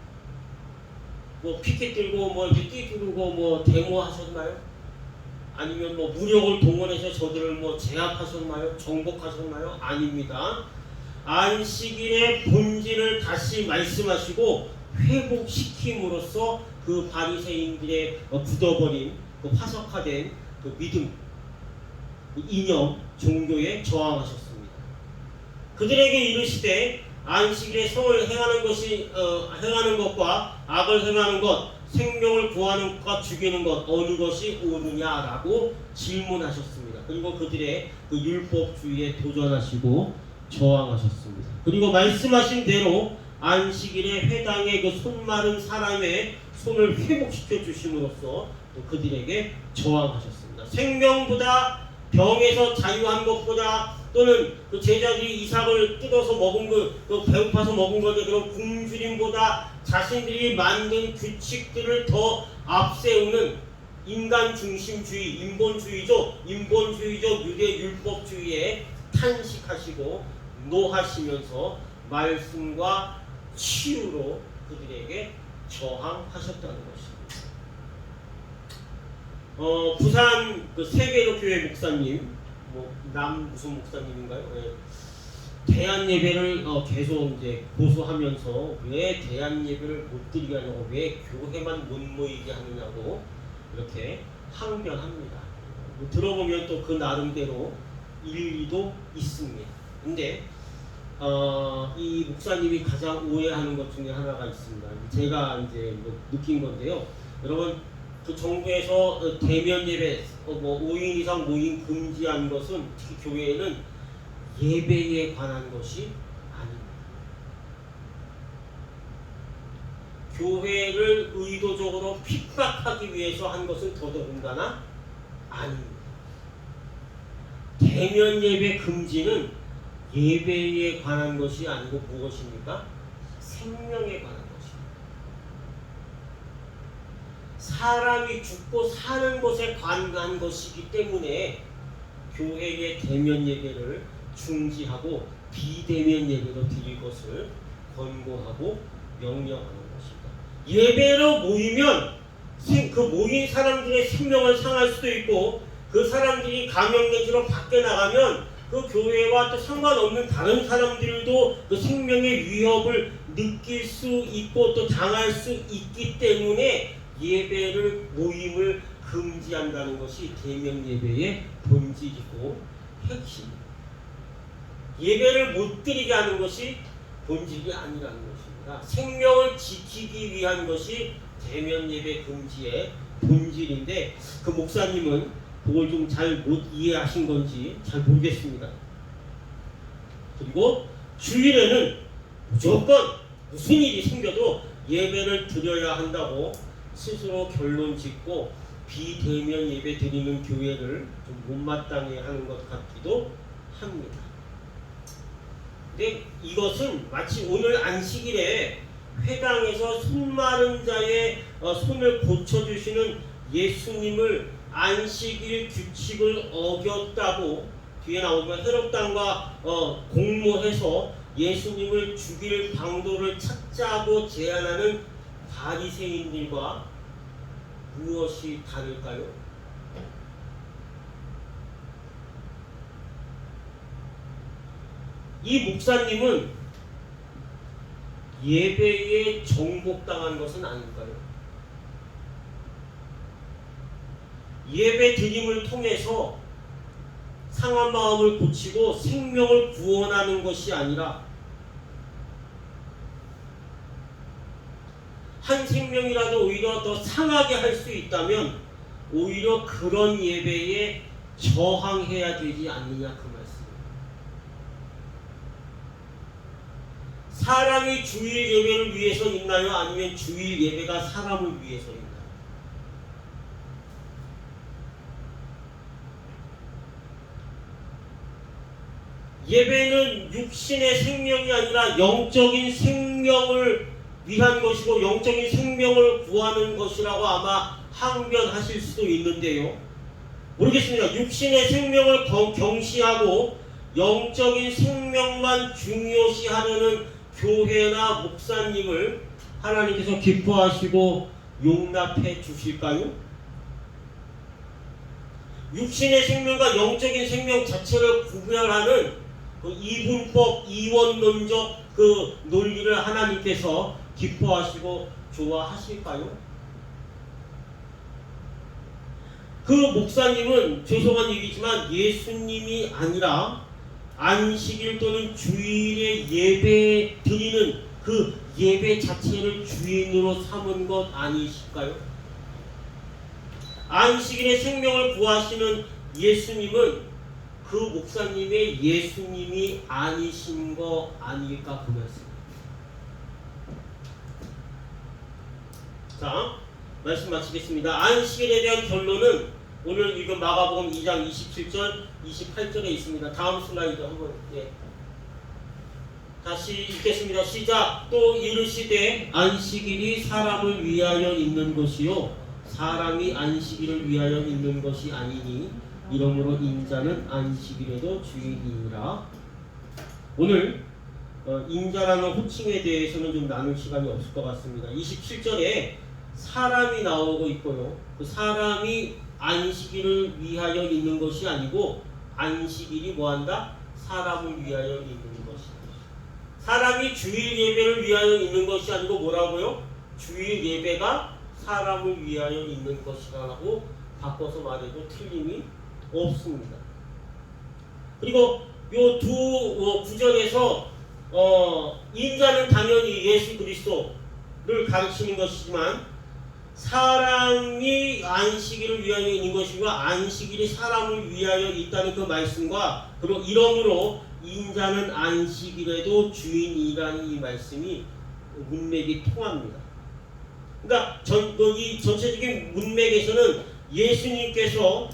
Speaker 1: 뭐 피켓 들고 뭐 뛰두르고 뭐 데모하셨나요? 아니면 뭐 무력을 동원해서 저들을 뭐 제압하셨나요? 정복하셨나요? 아닙니다. 안식일의 본질을 다시 말씀하시고 회복시킴으로써 그 바리새인들의 굳어버린 그 화석화된 그 믿음, 그 이념, 종교에 저항하셨습니다. 그들에게 이르시되 안식일에 성을 행하는 것과 악을 행하는 것 생명을 구하는 것과 죽이는 것 어느 것이 옳으냐라고 질문하셨습니다. 그리고 그들의 그 율법주의에 도전하시고 저항하셨습니다. 그리고 말씀하신 대로 안식일에 회당의 그 손마른 사람의 손을 회복시켜 주심으로써 또 그들에게 저항하셨습니다. 생명보다 병에서 자유한 것보다 또는 그 제자들이 이삭을 뜯어서 먹은 그 배고파서 먹은 것에 그런 굶주림보다 자신들이 만든 규칙들을 더 앞세우는 인간 중심주의, 인본주의적 유대 율법주의에 탄식하시고 노하시면서 말씀과 치유로 그들에게 저항하셨다는 것입니다. 부산 그 세계로 교회 목사님, 남 무슨 목사님인가요? 네. 대안 예배를 계속 이제 고소하면서 왜 대안 예배를 못 드리게 하냐고, 왜 교회만 못 모이게 하느냐고 이렇게 항변합니다. 들어보면 또 그 나름대로 일리도 있습니다. 근데 이 목사님이 가장 오해하는 것 중에 하나가 있습니다. 제가 이제 느낀 건데요. 여러분, 그 정부에서 대면 예배 5인 이상 모임 금지한 것은 특히 교회에는 예배에 관한 것이 아닙니다. 교회를 의도적으로 핍박하기 위해서 한 것은 더더군다나 아닙니다. 대면 예배 금지는 예배에 관한 것이 아니고 무엇입니까? 생명에 관한 것입니다. 사람이 죽고 사는 것에 관한 것이기 때문에 교회의 대면 예배를 중지하고 비대면 예배로 드릴 것을 권고하고 명령하는 것입니다. 예배로 모이면 그 모인 사람들의 생명을 상할 수도 있고, 그 사람들이 감염된 채로 밖에 나가면 그 교회와 또 상관없는 다른 사람들도 그 생명의 위협을 느낄 수 있고 또 당할 수 있기 때문에 예배를 모임을 금지한다는 것이 대면 예배의 본질이고 핵심입니다. 예배를 못 드리게 하는 것이 본질이 아니라는 것입니다. 생명을 지키기 위한 것이 대면 예배 금지의 본질인데, 그 목사님은 그걸 좀 잘 못 이해하신 건지 잘 모르겠습니다. 그리고 주일에는 무조건 무슨 일이 생겨도 예배를 드려야 한다고 스스로 결론 짓고 비대면 예배 드리는 교회를 좀 못마땅해 하는 것 같기도 합니다. 근데 이것은 마치 오늘 안식일에 회당에서 손마른 자의 손을 고쳐주시는 예수님을 안식일 규칙을 어겼다고 뒤에 나오지만 헤롯당과 공모해서 예수님을 죽일 방도를 찾자고 제안하는 바리새인들과 무엇이 다를까요? 이 목사님은 예배에 정복당한 것은 아닐까요? 예배 드림을 통해서 상한 마음을 고치고 생명을 구원하는 것이 아니라 한 생명이라도 오히려 더 상하게 할 수 있다면 오히려 그런 예배에 저항해야 되지 않느냐, 그 말씀입니다. 사람이 주일 예배를 위해서 있나요? 아니면 주일 예배가 사람을 위해서 있나요? 예배는 육신의 생명이 아니라 영적인 생명을 위한 것이고 영적인 생명을 구하는 것이라고 아마 항변하실 수도 있는데요. 모르겠습니다. 육신의 생명을 경시하고 영적인 생명만 중요시하려는 교회나 목사님을 하나님께서 기뻐하시고 용납해 주실까요? 육신의 생명과 영적인 생명 자체를 구별하는 그 이분법, 이원론적 그 논리를 하나님께서 기뻐하시고 좋아하실까요? 그 목사님은 죄송한 얘기지만 예수님이 아니라 안식일 또는 주일에 예배 드리는 그 예배 자체를 주인으로 삼은 것 아니실까요? 안식일에 생명을 구하시는 예수님은 그 목사님의 예수님이 아니신 거 아닐까 그 말씀. 자, 말씀 마치겠습니다. 안식일에 대한 결론은 오늘 읽은 마가복음 2장 27절, 28절에 있습니다. 다음 슬라이드 한번 다시 읽겠습니다. 시작. 또 이르시되 안식일이 사람을 위하여 있는 것이요 사람이 안식일을 위하여 있는 것이 아니니 이러므로 인자는 안식일에도 주인이니라. 오늘 인자라는 호칭에 대해서는 좀 나눌 시간이 없을 것 같습니다. 27절에 사람이 나오고 있고요. 그 사람이 안식일을 위하여 있는 것이 아니고 안식일이 뭐한다? 사람을 위하여 있는 것이다. 사람이 주일 예배를 위하여 있는 것이 아니고 뭐라고요? 주일 예배가 사람을 위하여 있는 것이라고 바꿔서 말해도 틀림이 없습니다. 그리고 요 두 구절에서 인자는 당연히 예수 그리스도를 가르치는 것이지만 사람이 안식일을 위하여 있는 것이고 안식일이 사람을 위하여 있다는 그 말씀과 그리고 이러므로 인자는 안식일에도 주인이라는 이 말씀이 문맥이 통합니다. 그러니까 이 전체적인 문맥에서는 예수님께서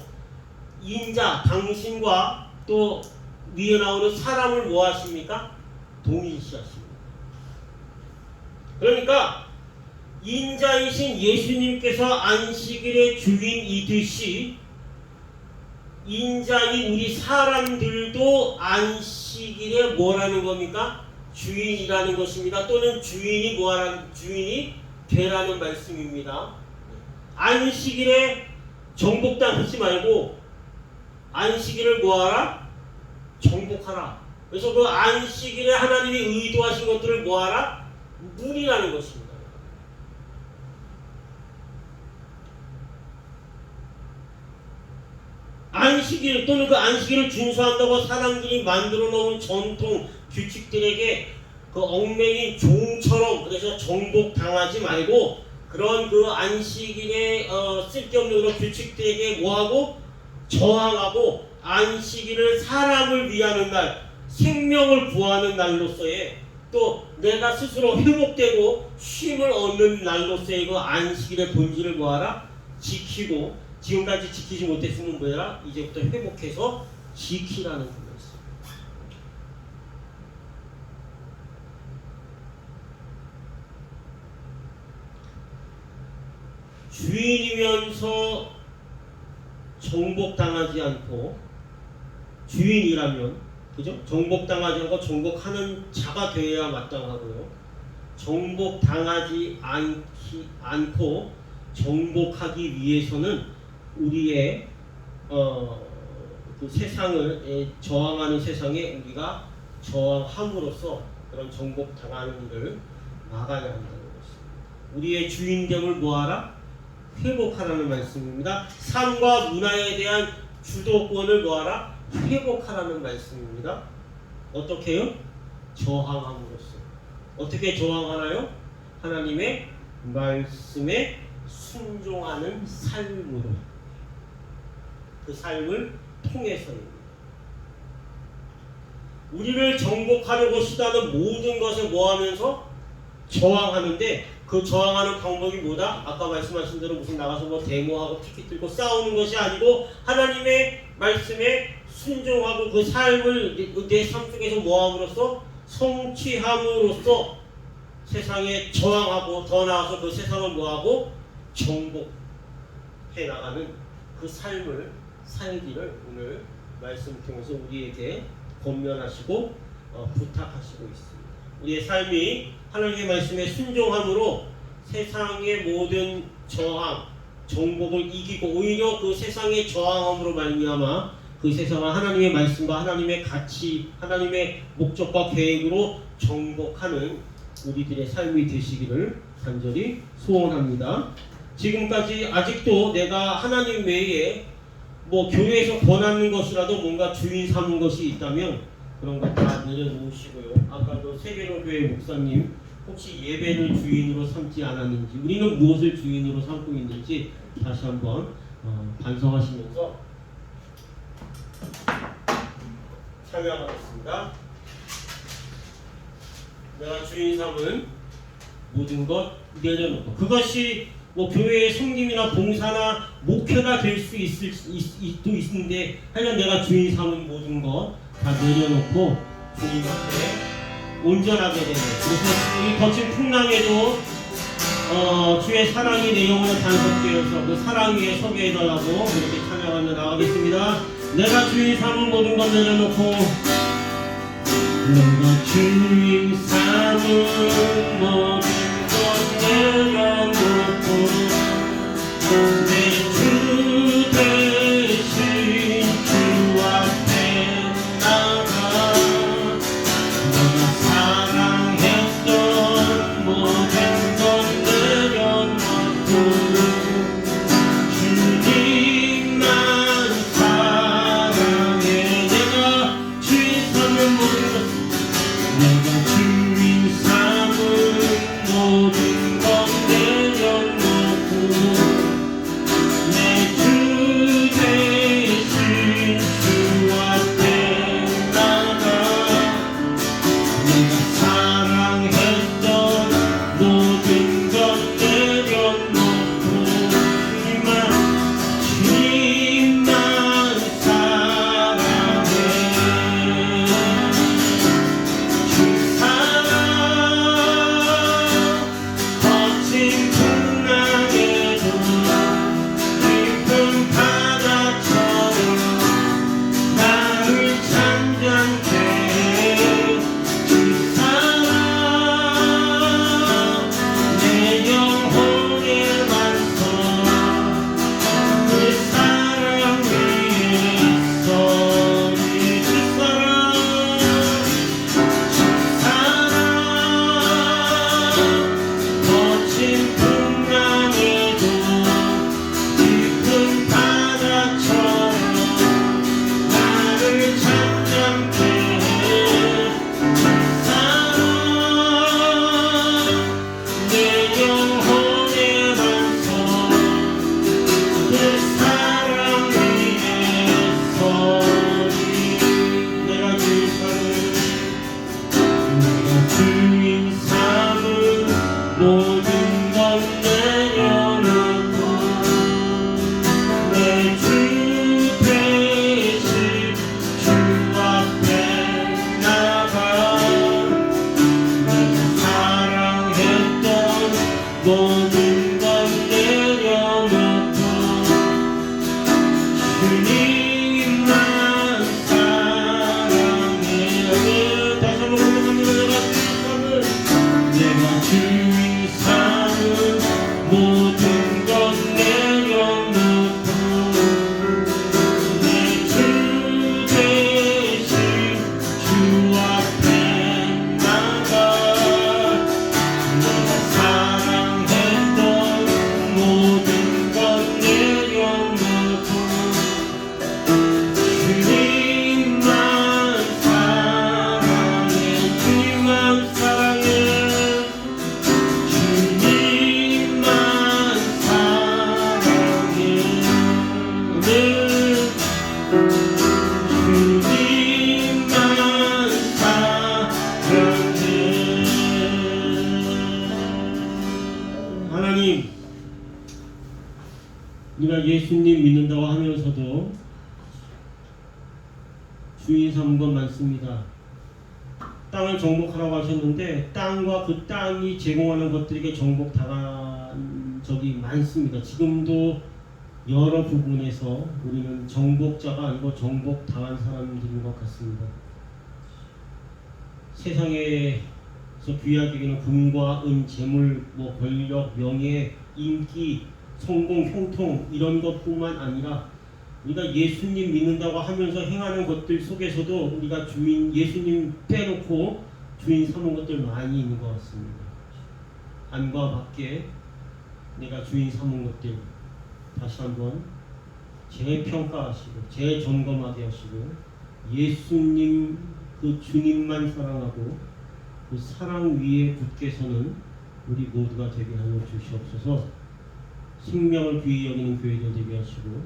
Speaker 1: 인자, 당신과 또 위에 나오는 사람을 뭐 하십니까? 동일시하십니다. 그러니까 인자이신 예수님께서 안식일의 주인이듯이 인자인 우리 사람들도 안식일에 뭐라는 겁니까? 주인이라는 것입니다. 또는 주인이 주인이 되라는 말씀입니다. 안식일에 정복당하지 말고 안식일을 뭐하라? 정복하라. 그래서 그 안식일에 하나님이 의도하신 것들을 뭐하라? 누리라는 것입니다. 안식일 또는 그 안식일을 준수한다고 사람들이 만들어 놓은 전통 규칙들에게 그 얽매인 종처럼 그래서 정복당하지 말고 그런 그 안식일에 쓸데없는 그런 규칙들에게 뭐하고 저항하고 안식일을 사람을 위하는 날, 생명을 구하는 날로서의 또 내가 스스로 회복되고 쉼을 얻는 날로서의 그 안식일의 본질을 뭐하라? 지키고 지금까지 지키지 못했으면 뭐야? 이제부터 회복해서 지키라는 거였어요. 주인이면서 정복당하지 않고 주인이라면 그죠? 정복당하지 않고 정복하는 자가 되어야 마땅하고요. 정복당하지 않고 정복하기 위해서는 우리의 그 세상을 저항하는 세상에 우리가 저항함으로써 그런 정복당하는 일을 막아야 한다는 것입니다. 우리의 주인됨을 뭐하라? 회복하라는 말씀입니다. 삶과 문화에 대한 주도권을 뭐하라? 회복하라는 말씀입니다. 어떻게 해요? 저항함으로써. 어떻게 저항하나요? 하나님의 말씀에 순종하는 삶으로. 그 삶을 통해서입니다. 우리를 정복하려고 시도하는 모든 것을 뭐하면서 저항하는데 그 저항하는 방법이 뭐다? 아까 말씀하신 대로 무슨 나가서 뭐 데모하고 피켓 들고 싸우는 것이 아니고 하나님의 말씀에 순종하고 그 삶을 내 삶 속에서 뭐함으로써 성취함으로써 세상에 저항하고 더 나아가서 그 세상을 뭐하고 정복해 나가는 그 삶을 살기를 오늘 말씀 통해서 우리에게 권면하시고 부탁하시고 있습니다. 우리의 삶이 하나님의 말씀에 순종함으로 세상의 모든 저항, 정복을 이기고 오히려 그 세상의 저항함으로 말미암아 그 세상을 하나님의 말씀과 하나님의 가치, 하나님의 목적과 계획으로 정복하는 우리들의 삶이 되시기를 간절히 소원합니다. 지금까지 아직도 내가 하나님 외에 뭐 교회에서 권하는 것이라도 뭔가 주인 삼은 것이 있다면 그런 거 다 내려놓으시고요. 아까 그 세계로교회 목사님 혹시 예배를 주인으로 삼지 않았는지, 우리는 무엇을 주인으로 삼고 있는지 다시 한번 반성하시면서 참여하겠습니다. 내가 주인 삼은 모든 것 내려놓고, 그것이 뭐 교회의 섬김이나 봉사나 목회가 될 수 있는데, 하여간 내가 주인 삼은 모든 것 다 내려놓고 주님 앞에 온전하게 되는, 그래서 이 거친 풍랑에도 주의 사랑이 내 영혼에 단속되어서 그 사랑 위에 서게 해달라고 이렇게 찬양하며 나가겠습니다. 내가 주인 삼은 모든 것 내려놓고, 내가 주인 삼은 모든 것 내려놓고, 내 주 대신 주 앞에 나가, 내가 사랑했던 모든 것 내려놓고, 주님만 사랑해. 내가 주인 삼은 모든 것, 내가 주인 삼은 모든 것 내려놓고, 내 주 대신 주 앞에 나가, 내가 사랑했던 모든 것 내려놓고, 주님만 사랑해. 주 사랑 거친 풍랑에도 깊은 바다처럼 나를 잠잠케 해. 주 사랑 내 영혼의 반석, 그 사랑 위에 서리. 주 사랑 거친 풍랑에도 깊은 바다처럼 나를 잠잠케 해. 사랑 내 영혼의 반석, 그 사랑 위에 서리. 내가 주인 삼은 모든 것 내려놓고, 내 주 대신 주 앞에 나가, 내가 사랑했던 모든 것 내려놓고, 주님만 사랑해. 다시 한번 고백합니다. 내가 주인 삼은 모든 것 내려놓고, 내 주 대신 주 앞에 나가, 내가 사랑했던 모든 것 내려놓고, 주님만 사랑해. 주님만 사랑해. 주님만 사랑해. 네. 주님만 사랑해. 하나님, 우리가 예수님 믿는다고 하면서도 주인 삼은 것 많습니다. 땅을 정복하라고 하셨는데 땅과 그 땅이 제공하는 것들에게 정복당한 적이 많습니다. 지금도 여러 부분에서 우리는 정복자가 아니고 정복당한 사람들인 것 같습니다. 세상에서 귀하게 여기는 금과 은, 재물, 권력, 명예, 인기, 성공, 형통 이런 것뿐만 아니라 우리가 예수님 믿는다고 하면서 행하는 것들 속에서도 우리가 주인 예수님 빼놓고 주인 삼은 것들 많이 있는 것 같습니다. 안과 밖에 내가 주인 삼은 것들 다시 한번 재평가하시고 재점검하게 하시고 예수님 그 주님만 사랑하고 그 사랑 위에 굳게 서는 우리 모두가 되게 하여 주시옵소서. 생명을 귀히 여기는 교회들 되게 하시고,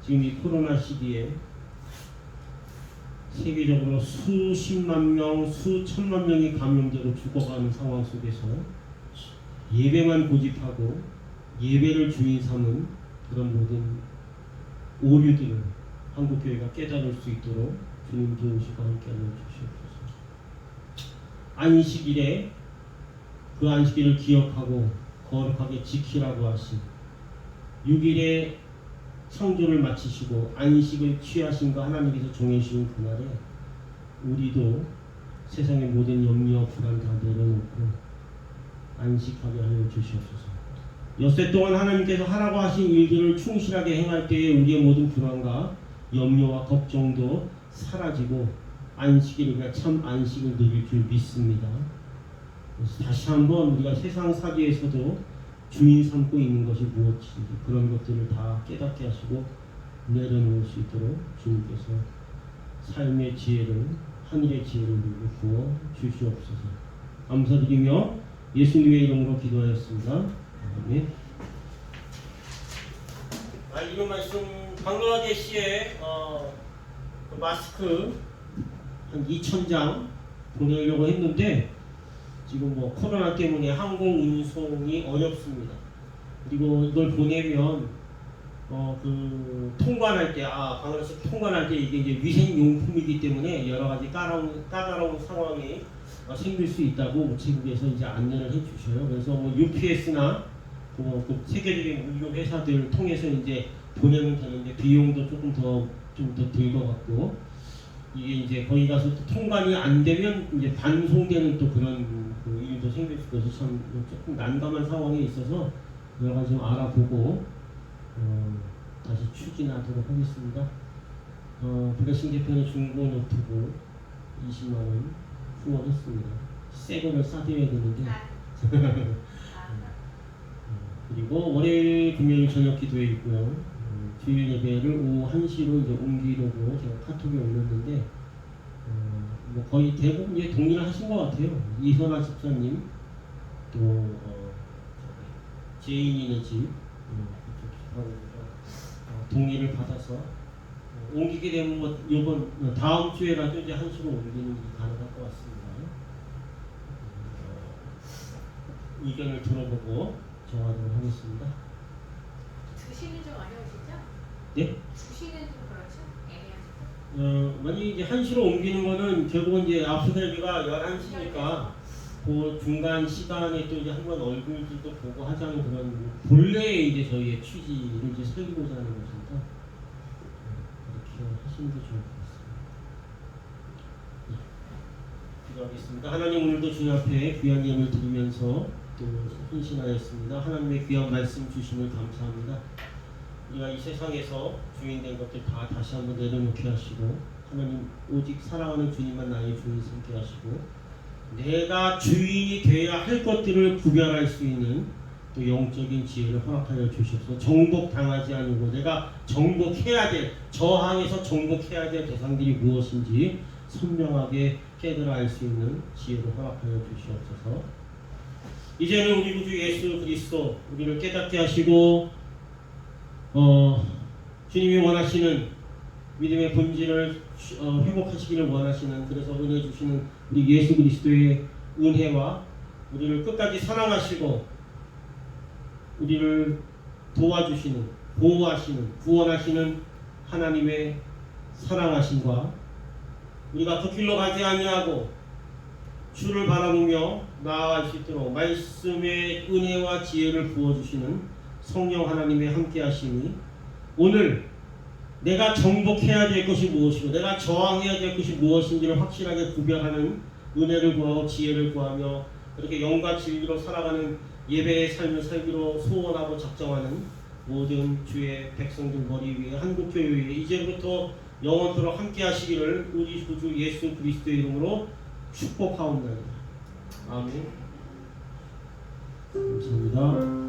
Speaker 1: 지금 이 코로나 시기에 세계적으로 수십만 명, 수천만 명이 감염되고 죽어가는 상황 속에서 예배만 고집하고 예배를 주인 삼은 그런 모든 오류들을 한국교회가 깨달을 수 있도록 주님 도우시고 함께하여 주시옵소서. 안식일에 그 안식일을 기억하고 거룩하게 지키라고 하신 6일에 창조를 마치시고 안식을 취하신 거 하나님께서 정해주신 그날에 우리도 세상의 모든 염려 불안 다 내려놓고 안식하게 하여 주시옵소서. 엿새 동안 하나님께서 하라고 하신 일들을 충실하게 행할 때에 우리의 모든 불안과 염려와 걱정도 사라지고 안식일을 그냥 참 안식을 누릴 줄 믿습니다. 그래서 다시 한번 우리가 세상 사기에서도 주인 삼고 있는 것이 무엇인지 그런 것들을 다 깨닫게 하시고 내려놓을 수 있도록 주님께서 삶의 지혜를, 하늘의 지혜를 우리에게 부어 주시옵소서. 감사드리며 예수님의 이름으로 기도하였습니다. 아멘. 이번 말씀 방글라데시에 그 마스크 한 2,000장 보내려고 했는데 지금 뭐 코로나 때문에 항공 운송이 어렵습니다. 그리고 이걸 보내면 그 통관할 때 방글라데시 통관할 때 이게 이제 위생 용품이기 때문에 여러 가지 까다로운 상황이 생길 수 있다고 우체국에서 이제 안내를 해주셔요. 그래서 뭐 UPS나 그 세계적인 물류 회사들 통해서 이제 보내면 되는데 비용도 조금 더 들 것 같고 이게 이제 거기 가서 또 통관이 안 되면 이제 반송되는 또 그런 그 일도 생길 수 있어서 참 조금 난감한 상황에 있어서 여러 가지 좀 알아보고 다시 추진하도록 하겠습니다. 브레싱 개편의 중고 노트북 20만 원 후원했습니다. 새 거를 사드려야 되는데 그리고 월요일 금요일 저녁 기도회 있고요. 주일 예배를 오후 1시로 이제 옮기려고 제가 카톡에 올렸는데 뭐 거의 대부분 이제 동의를 하신 것 같아요. 이선아 집사님 또 제인이네 집 동의를 받아서 옮기게 되면 뭐 이번 다음 주에라도 이제 1시로 옮기는 게 가능할 것 같습니다. 의견을 들어보고 정하도록 하겠습니다.
Speaker 2: 주시는 좀 어려우시죠?
Speaker 1: 네?
Speaker 2: 주시는 좀 그렇죠? 애매하시죠?
Speaker 1: 만약 이제 1시로 옮기는 거는 결국은 이제 압수대비가 11시니까 그 중간 시간에 또 이제 한번 얼굴도 보고 하자는 그런 본래의 이제 저희의 취지를 이제 살리고자 하는 것입니다. 이렇게 하시는 게 좋을 것 같습니다. 기도하겠습니다. 하나님 오늘도 주님 앞에 귀한 예물 드리면서 또 헌신하였습니다. 하나님의 귀한 말씀 주심을 감사합니다. 우리가 이 세상에서 주인된 것들 다 다시 한번 내려놓게 하시고 하나님 오직 사랑하는 주님만 나의 주인 삼게 하시고 내가 주인이 되어야 할 것들을 구별할 수 있는 또 영적인 지혜를 허락하여 주시옵소서. 정복당하지 않고 내가 정복해야 될 저항에서 정복해야 될 대상들이 무엇인지 선명하게 깨달아 알 수 있는 지혜를 허락하여 주시옵소서. 이제는 우리 구주 예수 그리스도 우리를 깨닫게 하시고 주님이 원하시는 믿음의 본질을 회복하시기를 원하시는 그래서 은혜 주시는 우리 예수 그리스도의 은혜와 우리를 끝까지 사랑하시고 우리를 도와주시는 보호하시는 구원하시는 하나님의 사랑하심과 우리가 그 길로 가지 아니하고 주를 바라보며 나아갈 수 있도록 말씀의 은혜와 지혜를 부어주시는 성령 하나님의 함께하심이 오늘 내가 정복해야 될 것이 무엇이고 내가 저항해야 될 것이 무엇인지를 확실하게 구별하는 은혜를 구하고 지혜를 구하며 그렇게 영과 진리로 살아가는 예배의 삶을 살기로 소원하고 작정하는 모든 주의 백성들 머리 위에 한국교회 위에 이제부터 영원토록 함께하시기를 우리 구주 예수 그리스도의 이름으로 축복하옵나이다. 아멘. 감사합니다.